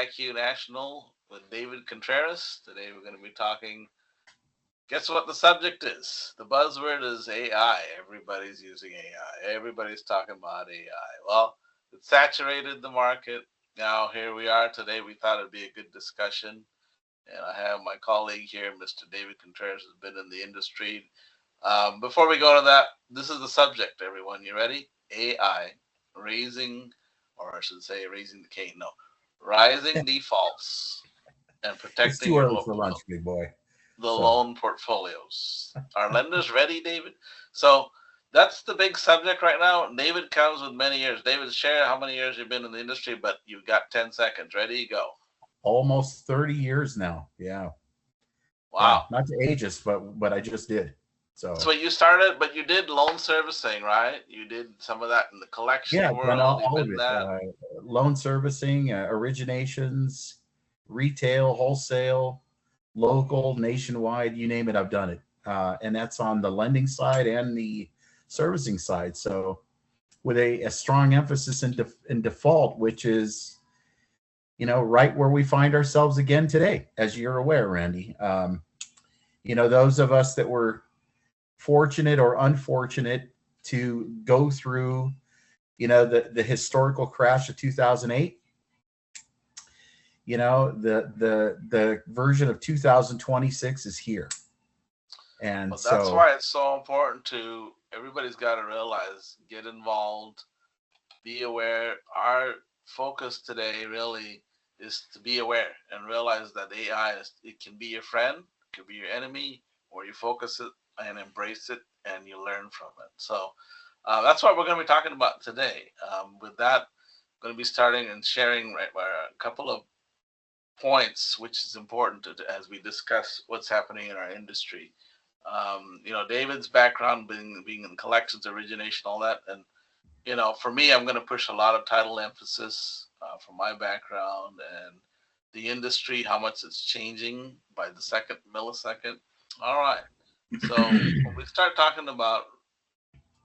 IQ National with David Contreras. Today we're going to be talking. Guess what the subject is? The buzzword is AI. Everybody's using AI. Everybody's talking about AI. Well, it saturated the market. Now here we are today. We thought it'd be a good discussion. And I have my colleague here, Mr. David Contreras, has been in the industry. Before we go to that, this is the subject, everyone. You ready? AI, raising, or I should say raising the cane, no, rising defaults and It's protecting too your early for lunch, big boy. the So loan portfolios. Are lenders ready, David? So that's the big subject right now. David comes with many years. David, share how many years you've been in the industry, but you've got 10 seconds. Ready? Go. almost 30 years now. Yeah. Yeah. Wow. Not to age us, but I just did. So So you started, but you did loan servicing, right? You did some of that in the collection yeah, I've done world. You've all been of in it. that. Loan servicing, originations, retail, wholesale, local, nationwide, you name it, I've done it. And that's on the lending side and the servicing side. So with a strong emphasis in default, which is, right where we find ourselves again today, as you're aware, Randy. Those of us that were fortunate or unfortunate to go through, the historical crash of 2008, the version of 2026 is here. And Well, that's so, why it's so important to everybody's got to realize, get involved, be aware. Our focus today really is to be aware and realize that AI it can be your friend, it can be your enemy, or you focus it and embrace it and you learn from it. So that's what we're going to be talking about today. With that, I'm going to be starting and sharing a couple of points, which is important as we discuss what's happening in our industry. David's background being in collections, origination, all that, and for me, I'm going to push a lot of title emphasis from my background and the industry, how much it's changing by the second millisecond. All right. So when we start talking about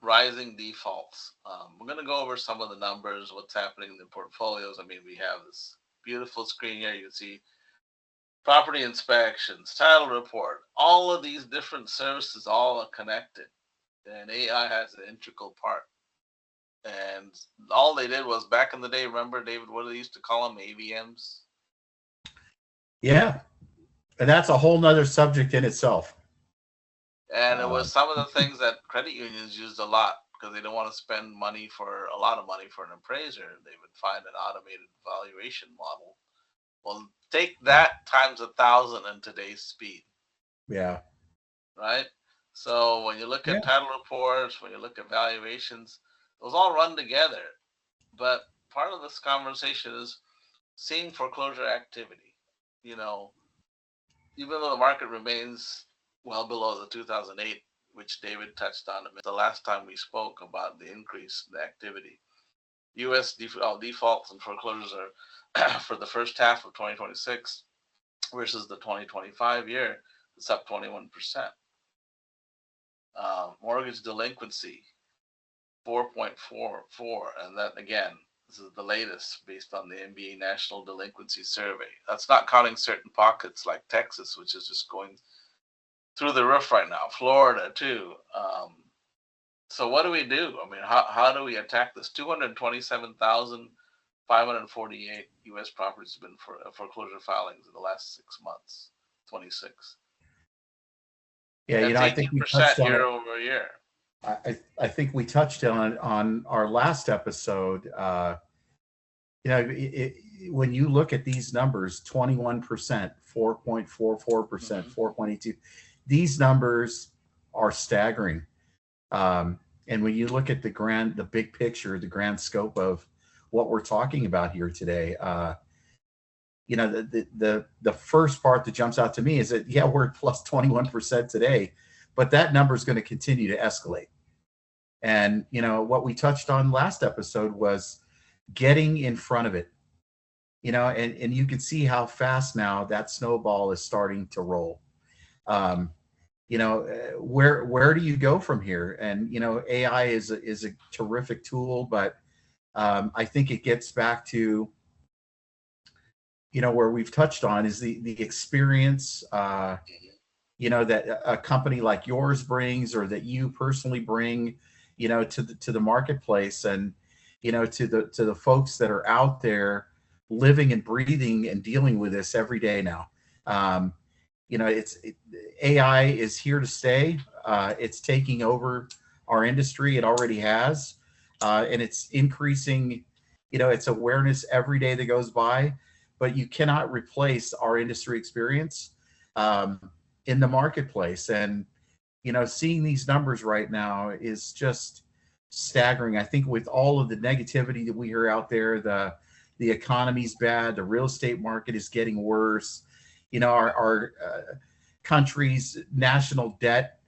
rising defaults, we're going to go over some of the numbers, what's happening in the portfolios. I mean, we have this beautiful screen here. You can see property inspections, title report, all of these different services all are connected. And AI has an integral part. And all they did was back in the day, remember, David, what they used to call them? AVMs? yeah, and that's a whole nother subject in itself. And it Um, was some of the things that credit unions used a lot because they don't want to spend a lot of money for an appraiser. They would find an automated valuation model. Well, take that times 1,000 in today's speed, yeah, right? So when you look yeah, at title reports, when you look at valuations, those all run together. But part of this conversation is seeing foreclosure activity. You know, even though the market remains well below the 2008, which David touched on the last time we spoke about the increase in the activity. U.S. defaults and foreclosures are for the first half of 2026 versus the 2025 year, it's up 21%. Mortgage delinquency 4.44, and that again, this is the latest based on the NBA National Delinquency Survey. That's not counting certain pockets like Texas, which is just going through the roof right now. Florida too. So what do we do? I mean, how do we attack this? 227,548 U.S. properties have been for foreclosure filings in the last 6 months. 26. yeah. That's I think we touched 18% on year it. over year. I think we touched on our last episode. When you look at these numbers, 21%, 4.44%, Mm-hmm. 4.82, these numbers are staggering. And when you look at the big picture, the grand scope of what we're talking about here today, the first part that jumps out to me is that, yeah, we're at plus 21% today, but that number is going to continue to escalate. And what we touched on last episode was getting in front of it. And you can see how fast now that snowball is starting to roll. um, where do you go from here? And AI is a terrific tool, but I think it gets back to where we've touched on is the experience, that a company like yours brings, or that you personally bring, to the marketplace, and to the folks that are out there living and breathing and dealing with this every day now. Um, AI is here to stay. It's taking over our industry. It already has, and it's increasing. Its awareness every day that goes by. But you cannot replace our industry experience um, in the marketplace. And seeing these numbers right now is just staggering. I think with all of the negativity that we hear out there, the economy's bad, the real estate market is getting worse. Our country's national debt,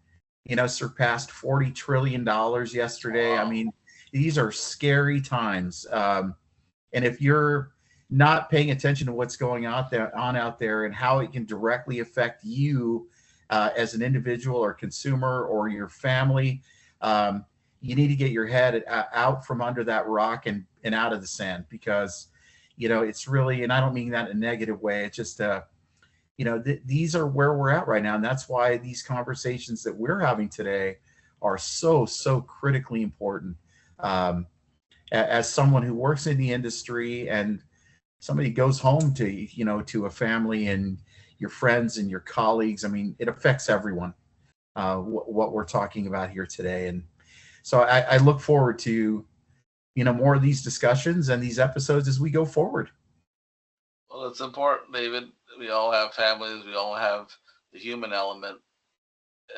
surpassed $40 trillion yesterday. I Wow. mean, these are scary times. And if you're not paying attention to what's going on out there and how it can directly affect you as an individual or consumer or your family, um, you need to get your head out from under that rock and out of the sand, because it's really, and I don't mean that in a negative way. It's just these are where we're at right now, and that's why these conversations that we're having today are so critically important. Um, as someone who works in the industry, and somebody goes home to a family and your friends and your colleagues, I mean, it affects everyone. What we're talking about here today, and so I look forward to more of these discussions and these episodes as we go forward. Well, it's important, David. We all have families. We all have the human element.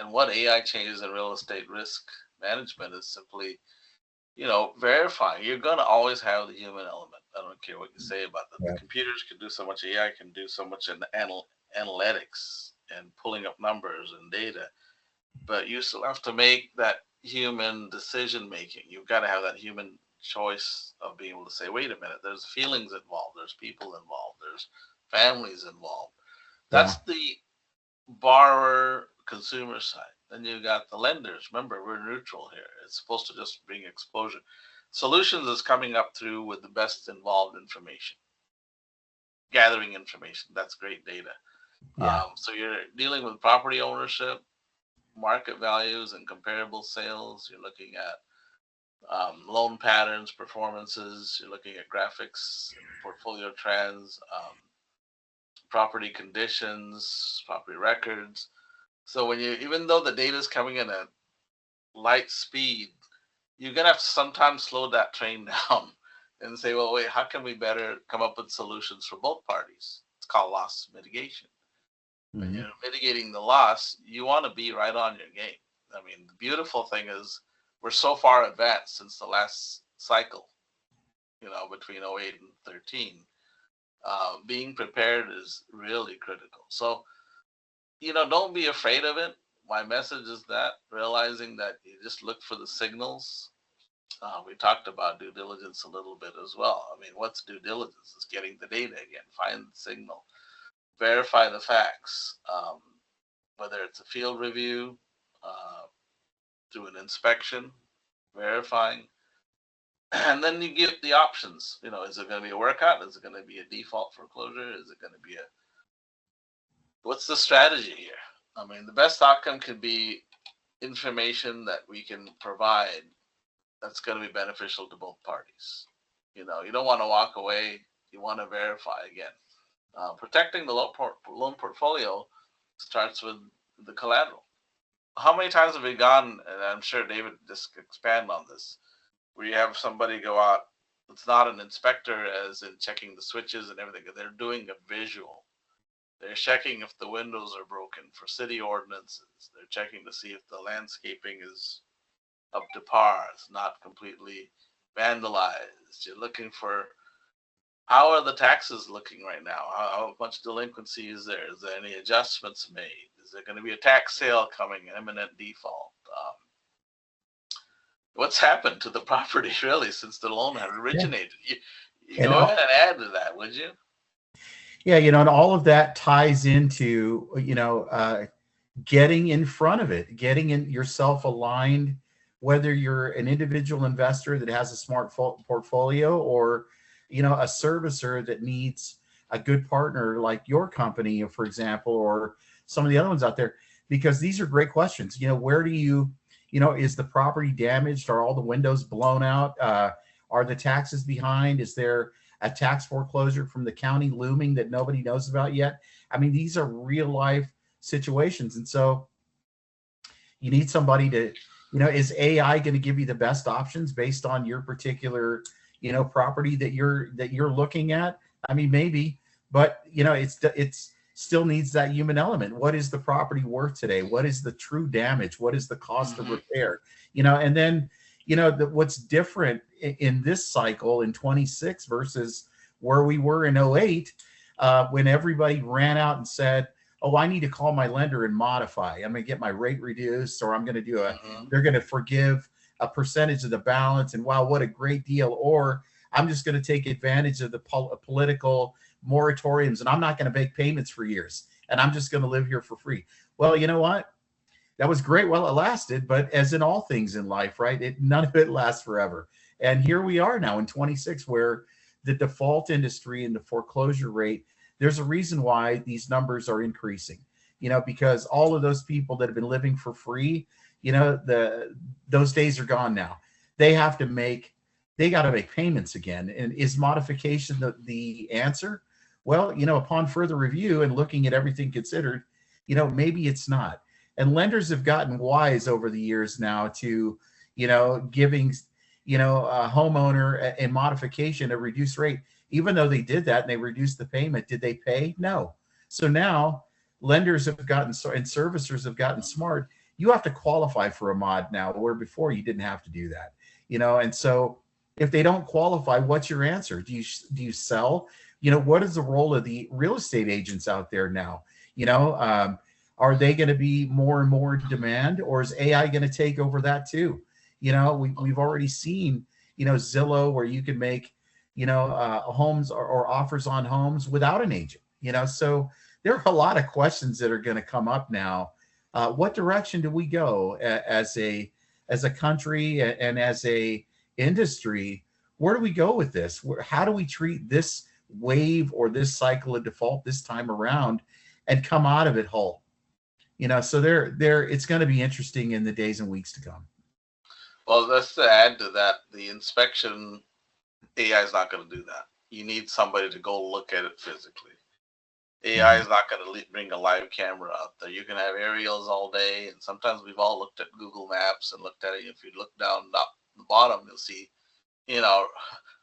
And what AI changes in real estate risk management is simply, verifying. You're going to always have the human element. I don't care what you say about that. The Yeah. computers can do so much. AI can do so much in analytics and pulling up numbers and data. But you still have to make that human decision making. You've got to have that human choice of being able to say, wait a minute, there's feelings involved, there's people involved, there's families involved. Yeah. That's the borrower consumer side. Then you got the lenders. Remember, we're neutral here. It's supposed to just bring exposure. Solutions is coming up through with the best involved information, gathering information. That's great data. Yeah. So you're dealing with property ownership, market values, and comparable sales. You're looking at loan patterns, performances. You're looking at graphics, portfolio trends, property conditions, property records. So when you, even though the data is coming in at light speed, you're gonna have to sometimes slow that train down and say, well, wait, how can we better come up with solutions for both parties? It's called loss mitigation. When Hmm. you're mitigating the loss, you want to be right on your game. I mean, the beautiful thing is we're so far advanced since the last cycle, between '08 and 13. Being prepared is really critical. So, don't be afraid of it. My message is that realizing that you just look for the signals. We talked about due diligence a little bit as well. I mean, what's due diligence? It's getting the data again, find the signal, verify the facts, whether it's a field review, uh, through an inspection, verifying, and then you give the options. Is it going to be a workout? Is it going to be a default foreclosure? Is it going to be a, what's the strategy here? I mean, the best outcome could be information that we can provide that's going to be beneficial to both parties. You don't want to walk away. You want to verify again. Protecting the loan portfolio starts with the collateral. How many times have we gone, and I'm sure David just expand on this, where you have somebody go out, it's not an inspector as in checking the switches and everything, they're doing a visual. They're checking if the windows are broken for city ordinances. They're checking to see if the landscaping is up to par, it's not completely vandalized. You're looking for, how are the taxes looking right now? How much delinquency is there? Is there any adjustments made? Is there going to be a tax sale coming, imminent default? What's happened to the property really since the loan had Yeah. originated? You And go ahead and add to that, would you? yeah, and all of that ties into getting in front of it, getting in yourself aligned, whether you're an individual investor that has a smart portfolio, or a servicer that needs a good partner like your company, for example, or some of the other ones out there, because these are great questions. Where do is the property damaged? Are all the windows blown out? Are the taxes behind? Is there a tax foreclosure from the county looming that nobody knows about yet? I mean, these are real life situations. And so you need somebody to, is AI going to give you the best options based on your particular, property that you're looking at? I mean, maybe, but it's still needs that human element. What is the property worth today? What is the true damage? What is the cost of Mm-hmm. repair? And then, what's different in this cycle in 26 versus where we were in '08, when everybody ran out and said, oh, I need to call my lender and modify. I'm going to get my rate reduced, or I'm going to Mm-hmm. they're going to forgive a percentage of the balance. And wow, what a great deal. Or I'm just going to take advantage of the political moratoriums and I'm not going to make payments for years. And I'm just going to live here for free. Well, you know what? That was great while it lasted, but as in all things in life, right? None of it lasts forever. And here we are now in 26, where the default industry and the foreclosure rate, there's a reason why these numbers are increasing. Because all of those people that have been living for free, those days are gone now. They have to make they got to make payments again. And is modification the answer? Well, upon further review and looking at everything considered, maybe it's not. And lenders have gotten wise over the years now to, giving, a homeowner a modification, a reduced rate, even though they did that and they reduced the payment. Did they pay? No. So now lenders have gotten, and servicers have gotten smart. You have to qualify for a mod now, where before you didn't have to do that, and so if they don't qualify, what's your answer? Do you sell? What is the role of the real estate agents out there now? Are they going to be more and more in demand, or is AI going to take over that too? We've already seen, Zillow, where you can make, homes or offers on homes without an agent, so there are a lot of questions that are going to come up now. What direction do we go as a country and as a industry? Where do we go with this? How do we treat this wave or this cycle of default this time around and come out of it whole? So there it's going to be interesting in the days and weeks to come. Well, just to add to that, the inspection AI is not going to do that. You need somebody to go look at it physically. AI is not going to bring a live camera out there. You can have aerials all day, and sometimes we've all looked at Google Maps and looked at it. If you look down the bottom, you'll see,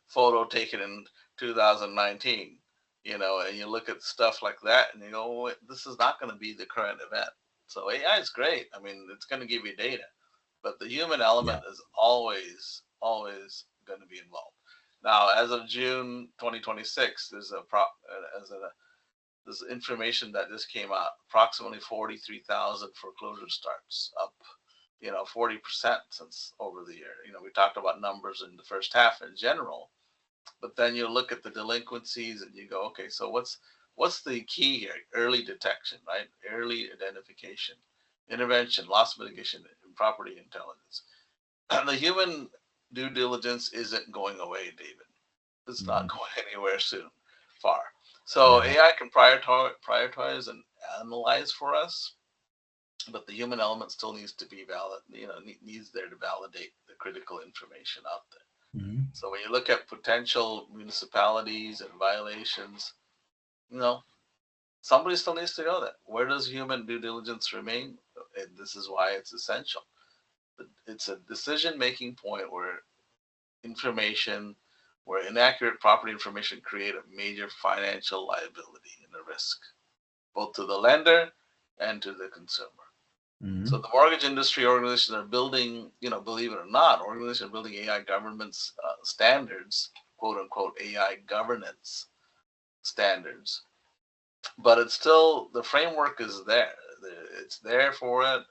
photo taken in 2019, and you look at stuff like that, and you go, oh, this is not going to be the current event. So AI is great. I mean, it's going to give you data, but the human element is always going to be involved. Now, as of June 2026, there's this information that just came out. Approximately 43,000 foreclosure starts, up 40% since over the year. We talked about numbers in the first half in general, but then you look at the delinquencies and you go, okay, so what's the key here? Early detection, right? Early identification, intervention, loss mitigation, and property intelligence. The human due diligence isn't going away, David. It's not going anywhere soon, far. So AI can prioritize and analyze for us, but the human element still needs to be valid. Needs there to validate the critical information out there. Mm-hmm. So when you look at potential municipalities and violations, somebody still needs to know that. Where does human due diligence remain? And this is why it's essential. It's a decision-making point where inaccurate property information create a major financial liability and a risk, both to the lender and to the consumer. Mm-hmm. So the mortgage industry organizations are building, believe it or not, organizations are building AI governance standards, quote unquote, AI governance standards. But it's still, the framework is there. It's there for it.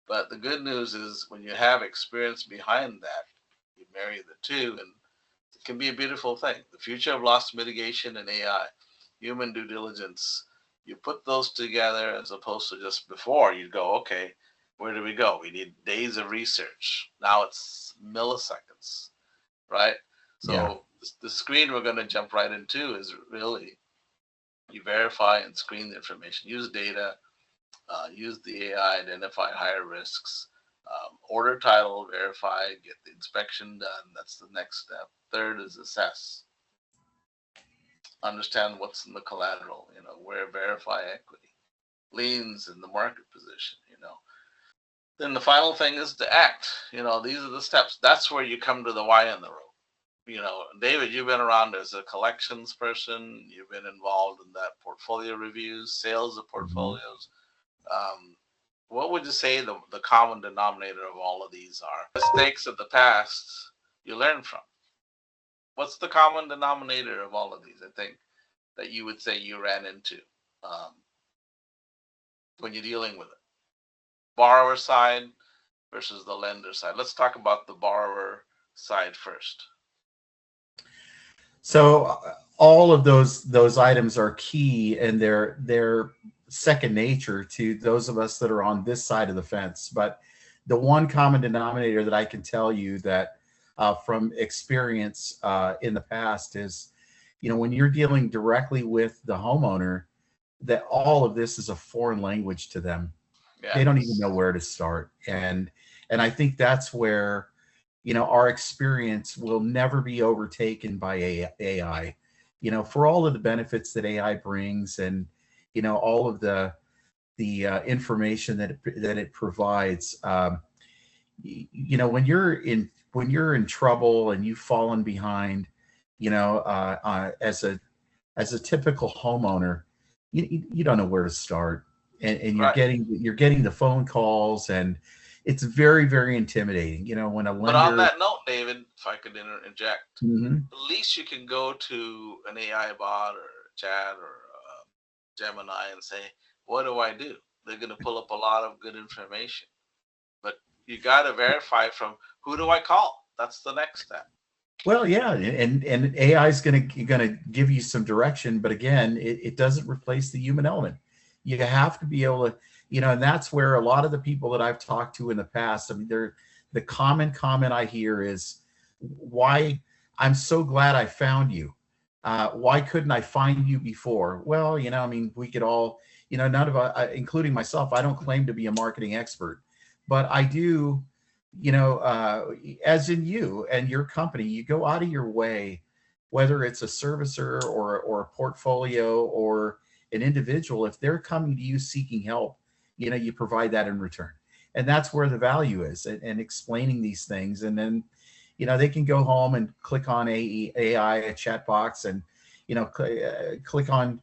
But the good news is when you have experience behind that, you marry the two, and it can be a beautiful thing. The future of loss mitigation and AI, human due diligence, you put those together as opposed to just before. You go, okay, where do we go? We need days of research. Now it's milliseconds, right? So the screen we're going to jump right into is really You verify and screen the information. Use data. Use the AI, identify higher risks. Order title, verify, get the inspection done. That's the next step. Third is assess. Understand what's in the collateral. Where verify equity, liens in the market position. Then the final thing is to act. These are the steps. That's where you come to the why in the road. David, you've been around as a collections person. You've been involved in that portfolio reviews, sales of Mhm. portfolios. Um, what would you say the common denominator of all of these are? Mistakes of the past you learn from. What's the common denominator of all of these? I think that you would say you ran into um, when you're dealing with it. Borrower side versus the lender side. Let's talk about the borrower side first. So all of those items are key, and they're second nature to those of us that are on this side of the fence. But the one common denominator that I can tell you that from experience in the past is, when you're dealing directly with the homeowner, that all of this is a foreign language to them. They don't even know Yes. where to start, and I think that's where our experience will never be overtaken by AI. For all of the benefits that AI brings, and all of the information that it provides. When you're in trouble and you've fallen behind, as a typical homeowner, you don't know where to start, and you're Right. getting the phone calls, and it's very, very intimidating. When a But on lender. that note, David, if I could interject, Mhm. at least you can go to an AI bot or chat or Gemini and say, "What do I do?" They're going to pull up a lot of good information. But you got to verify from who do I call? That's the next step. Well, yeah, and AI is gonna give you some direction, but again, it doesn't replace the human element. You have to be able to, and that's where a lot of the people that I've talked to in the past, I mean, the common comment I hear is, "Why? I'm so glad I found you. Why couldn't I find you before?" Well, I mean, we could all, none of us, including myself, I don't claim to be a marketing expert, but I do, as in you and your company, you go out of your way, whether it's a servicer or a portfolio or an individual, if they're coming to you seeking help, you provide that in return. And that's where the value is, and explaining these things. And then, they can go home and click on AI, a chat box, and, click on,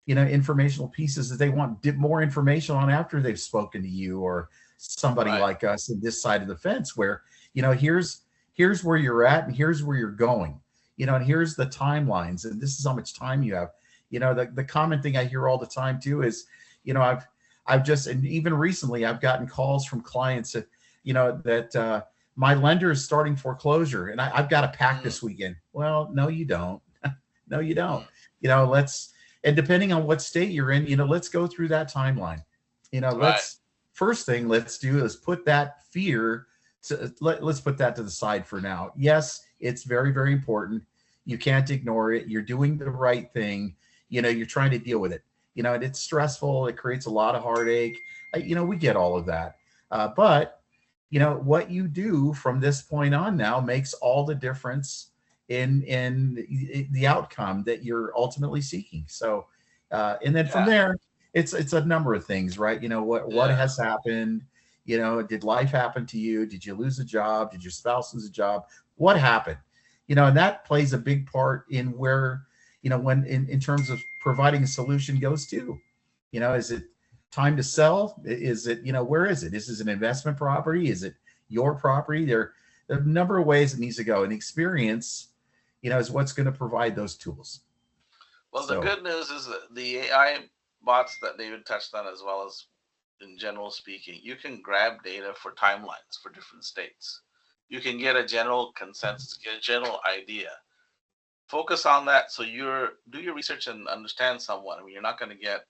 informational pieces that they want more information on after they've spoken to you, or somebody Right. like us in this side of the fence, where here's where you're at, and here's where you're going, and here's the timelines, and this is how much time you have. The common thing I hear all the time too is, I've just, and even recently I've gotten calls from clients that, my lender is starting foreclosure, and I've got to pack Mm, this weekend. Well, no, you don't. No, you don't. mm, Let's, and depending on what state you're in, let's go through that timeline. right. Let's, first thing let's do is put that fear let's put that to the side for now. Yes, it's very, very important. You can't ignore it. You're doing the right thing. You're trying to deal with it. And it's stressful. It creates a lot of heartache. We get all of that. But what you do from this point on now makes all the difference in the outcome that you're ultimately seeking. So, and then from Yeah. there, it's a number of things, right? What Yeah. has happened. Did life happen to you? Did you lose a job? Did your spouse lose a job? What happened? And that plays a big part in where, when in terms of providing a solution goes to. Is it time to sell? Is it, where is it? Is this an investment property? Is it your property? There are a number of ways it needs to go. And experience, is what's going to provide those tools. Well, the So, good news is that the AI bots that David touched on, as well as in general speaking, you can grab data for timelines for different states. You can get a general consensus, get a general idea. Focus on that so do your research and understand someone. I mean, you're not going to get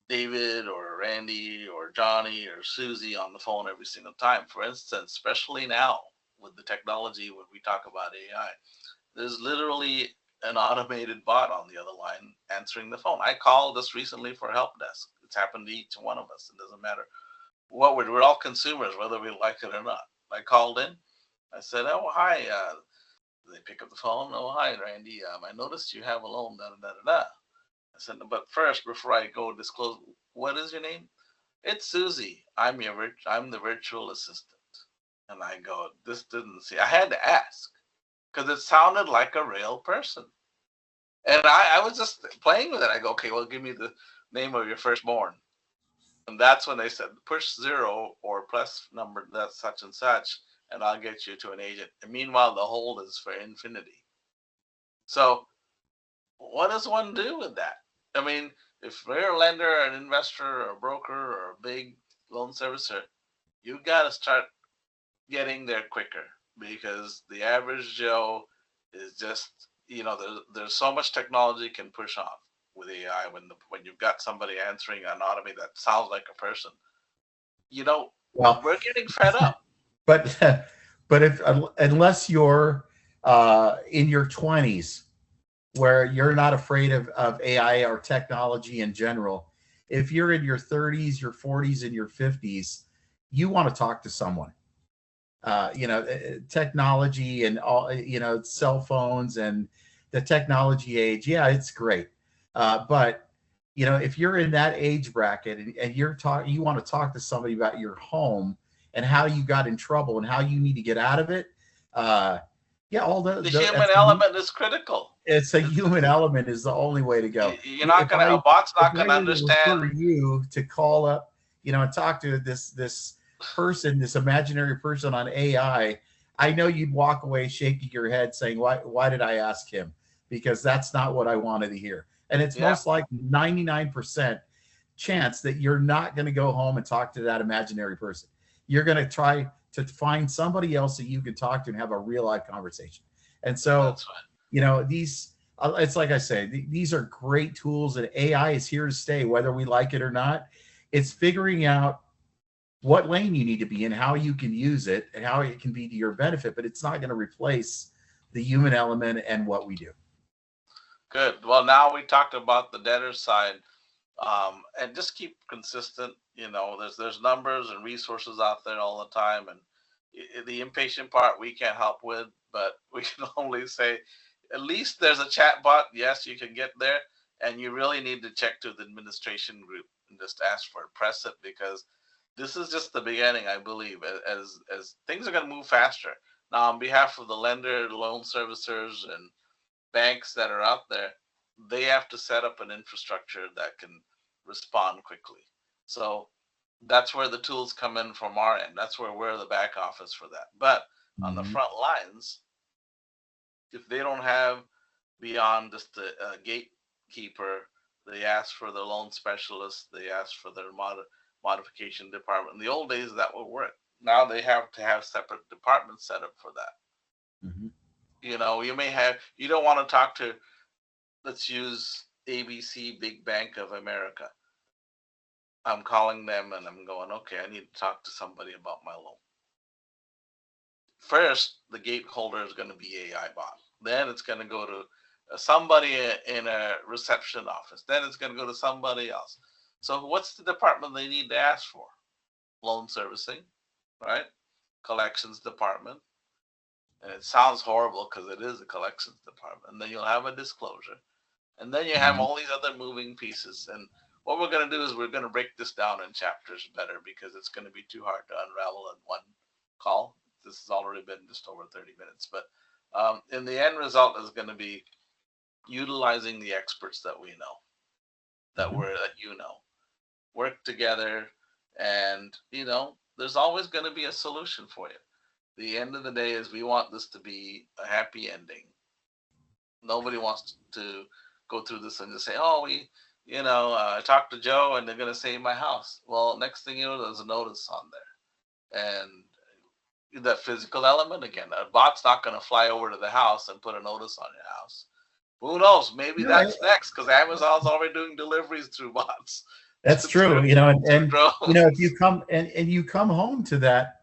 David or Randy or Johnny or Susie on the phone every single time. For instance, especially now with the technology when we talk about AI, there's literally an automated bot on the other line answering the phone. I called this recently for a help desk. It's happened to each one of us. It doesn't matter what we're all consumers, whether we like it or not. I called in. I said, "Oh, hi." They pick up the phone. "Oh, hi, Randy. I noticed you have a loan. Da da da da." I said, "But first, before I go disclose, what is your name?" "It's Susie. I'm the virtual assistant." And I go, "This didn't see." I had to ask because it sounded like a real person. And I was just playing with it. I go, "Okay, well, give me the name of your firstborn." And that's when they said, "Push zero or plus number that's such and such, and I'll get you to an agent." And meanwhile, the hold is for infinity. So what does one do with that? I mean, if you're a lender, an investor, or a broker, or a big loan servicer, you got to start getting there quicker because the average Joe is just, there's so much technology can push off with AI when you've got somebody answering an automated that sounds like a person. You know, Well, we're getting fed up. but but if unless you're in your 20s, where you're not afraid of AI or technology in general, if you're in your 30s, your 40s, and your 50s, you want to talk to someone. Technology and all, cell phones and the technology age, yeah, it's great. But if you're in that age bracket and you want to talk to somebody about your home and how you got in trouble and how you need to get out of it, yeah, all The human that's element is critical. it's a human element is the only way to go. You're not gonna, a bot's If not I gonna were to refer understand. you to call up, and talk to this person, this imaginary person on AI, I know you'd walk away shaking your head saying, why did I ask him? Because that's not what I wanted to hear. And it's Yeah, most like 99% chance that you're not going to go home and talk to that imaginary person. You're going to try to find somebody else that you can talk to and have a real life conversation. And so, that's right. these, it's like I say, these are great tools, and AI is here to stay, whether we like it or not. It's figuring out what lane you need to be in, how you can use it, and how it can be to your benefit, but it's not going to replace the human element and what we do. Good. Well, now we talked about the debtor side, and just keep consistent. There's numbers and resources out there all the time, and the impatient part we can't help with, but we can only say at least there's a chat bot. Yes, you can get there, and you really need to check to the administration group and just ask for it, press it, because this is just the beginning, I believe, as things are going to move faster. Now, on behalf of the lender, loan servicers, and banks that are out there, they have to set up an infrastructure that can respond quickly. So that's where the tools come in from our end. That's where we're the back office for that. But on the Mm-hmm. front lines, if they don't have beyond just a gatekeeper, they ask for the loan specialist, they ask for their modification department. In the old days, that would work. Now they have to have separate departments set up for that. Mm-hmm. You don't want to talk to, let's use ABC, Big Bank of America. I'm calling them and I'm going, "Okay, I need to talk to somebody about my loan." First, the gateholder is going to be AI bot. Then it's going to go to somebody in a reception office. Then it's going to go to somebody else. So what's the department they need to ask for? Loan servicing, right? Collections department. And it sounds horrible because it is a collections department. And then you'll have a disclosure. And then you have Mm-hmm. all these other moving pieces. And what we're going to do is we're going to break this down in chapters better because it's going to be too hard to unravel in one call. This has already been just over 30 minutes. But in the end result is going to be utilizing the experts that we know, Mm-hmm. work together. And, there's always going to be a solution for you. The end of the day is we want this to be a happy ending. Nobody wants to go through this and just say, "Oh, I talked to Joe and they're going to save my house." Well, next thing you know, there's a notice on there. And that physical element again, a bot's not going to fly over to the house and put a notice on your house. Who knows? Maybe No, that's next because Amazon's already doing deliveries through bots, that's true. through, And if drones. you come and you come home to that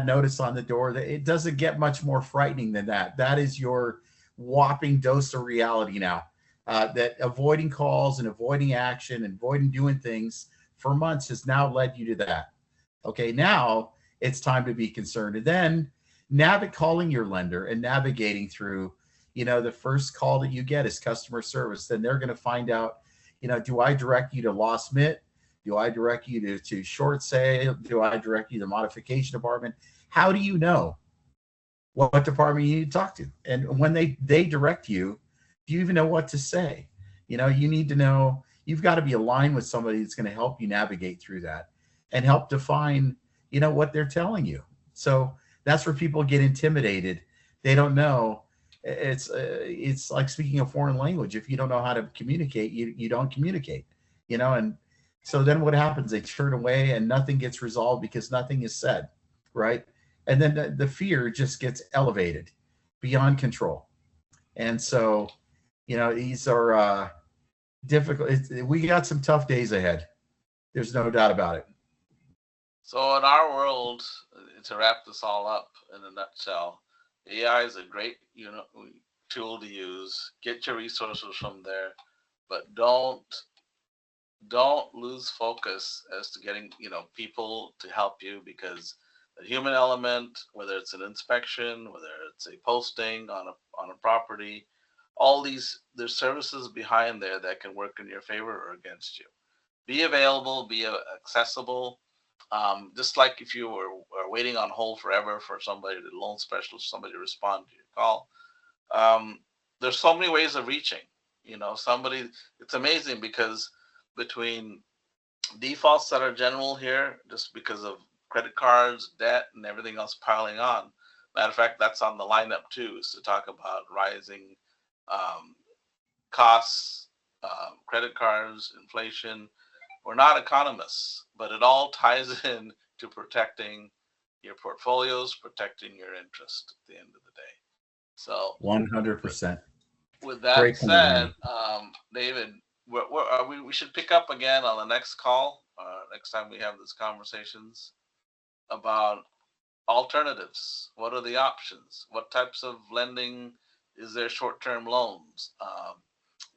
notice on the door, that it doesn't get much more frightening than that. That is your whopping dose of reality now. That avoiding calls and avoiding action and avoiding doing things for months has now led you to that. Okay, now it's time to be concerned. And then calling your lender and navigating through, the first call that you get is customer service. Then they're going to find out, do I direct you to loss mit? Do I direct you to short sale? Do I direct you to the modification department? How do you know what department you need to talk to? And when they direct you, do you even know what to say? You need to know, you've got to be aligned with somebody that's going to help you navigate through that and help define, what they're telling you. So that's where people get intimidated. They don't know. It's like speaking a foreign language. If you don't know how to communicate, you don't communicate, and so then what happens? They turn away and nothing gets resolved because nothing is said, right? And then the fear just gets elevated beyond control. And so, these are difficult. We got some tough days ahead. There's no doubt about it. So in our world, to wrap this all up in a nutshell, AI is a great tool to use. Get your resources from there, but don't lose focus as to getting people to help you, because the human element, whether it's an inspection, whether it's a posting on a property, all these, there's services behind there that can work in your favor or against you. Be available, be accessible. Just like if you were waiting on hold forever for somebody, the loan specialist, somebody to respond to your call. There's so many ways of reaching. It's amazing because between defaults that are general here, just because of credit cards, debt, and everything else piling on. Matter of fact, that's on the lineup too, is to talk about rising costs, credit cards, inflation. We're not economists, but it all ties in to protecting your portfolios, protecting your interest at the end of the day. So 100%. With that said, David, we should pick up again on the next call, next time we have these conversations about alternatives. What are the options? What types of lending? Is there short-term loans?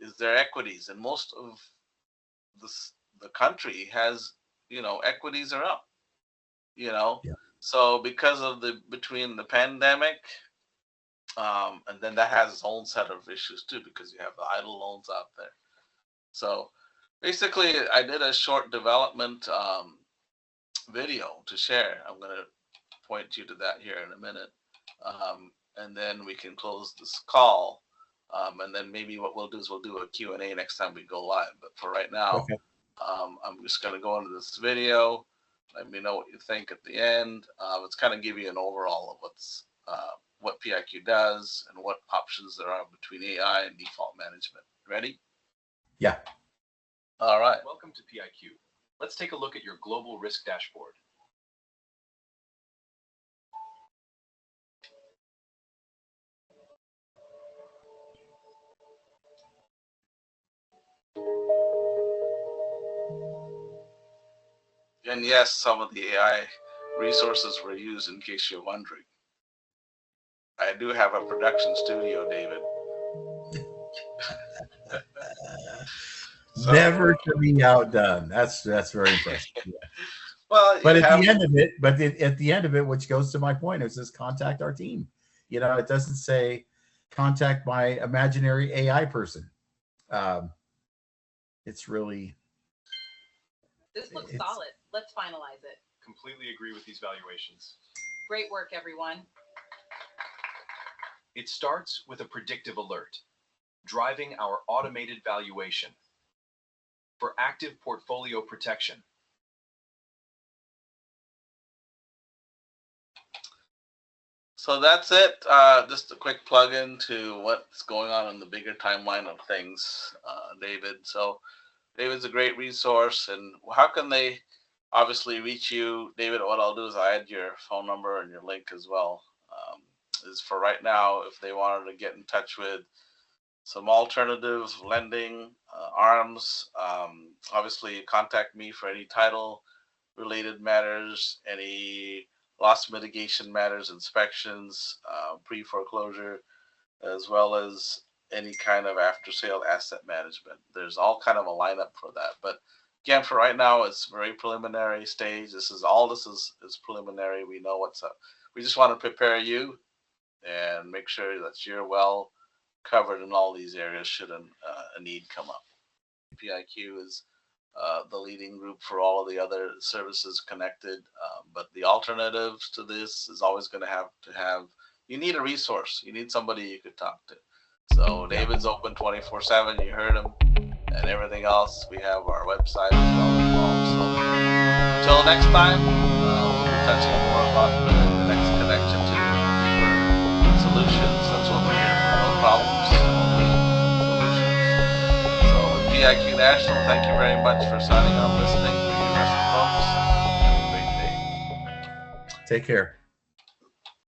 Is there equities? And most of the country has, equities are up, Yeah. So because of between the pandemic, and then that has its own set of issues too, because you have the idle loans out there. So basically, I did a short development video to share. I'm going to point you to that here in a minute. And then we can close this call. And then maybe what we'll do is we'll do a Q&A next time we go live. But for right now, okay. I'm just going to go into this video. Let me know what you think at the end. It's kind of give you an overall of what PIQ does and what options there are between AI and default management. Ready? Yeah. All right. Welcome to PIQ. Let's take a look at your global risk dashboard. And yes, some of the AI resources were used, in case you're wondering. I do have a production studio, David. Never to be outdone. That's very impressive. Yeah. Well, but at the end of it, which goes to my point, is just contact our team. It doesn't say contact my imaginary AI person. It's really. This looks solid. Let's finalize it. Completely agree with these valuations. Great work, everyone. It starts with a predictive alert, driving our automated valuation for active portfolio protection. So that's it. Just a quick plug into what's going on in the bigger timeline of things, David. So David's a great resource. And how can they obviously reach you, David? What I'll do is I'll add your phone number and your link as well. Is for right now, if they wanted to get in touch with some alternative lending arms, obviously contact me for any title related matters, any loss mitigation matters, inspections, pre-foreclosure. as well as any kind of after-sale asset management. There's all kind of a lineup for that. But again, for right now, it's very preliminary stage. This is preliminary. We know what's up. We just want to prepare you and make sure that you're well covered in all these areas should a need come up. PIQ is the leading group for all of the other services connected, but the alternatives to this is always going to have. You need a resource. You need somebody you could talk to. So David's open 24/7. You heard him, and everything else. We have our website as well involved. So until next time, we'll be touching more about the next connection to deeper solutions. That's what we're here for. No problems, only solutions. So with PIQ National, thank you very much for signing on, listening. For you rest folks, have a great day. Take care.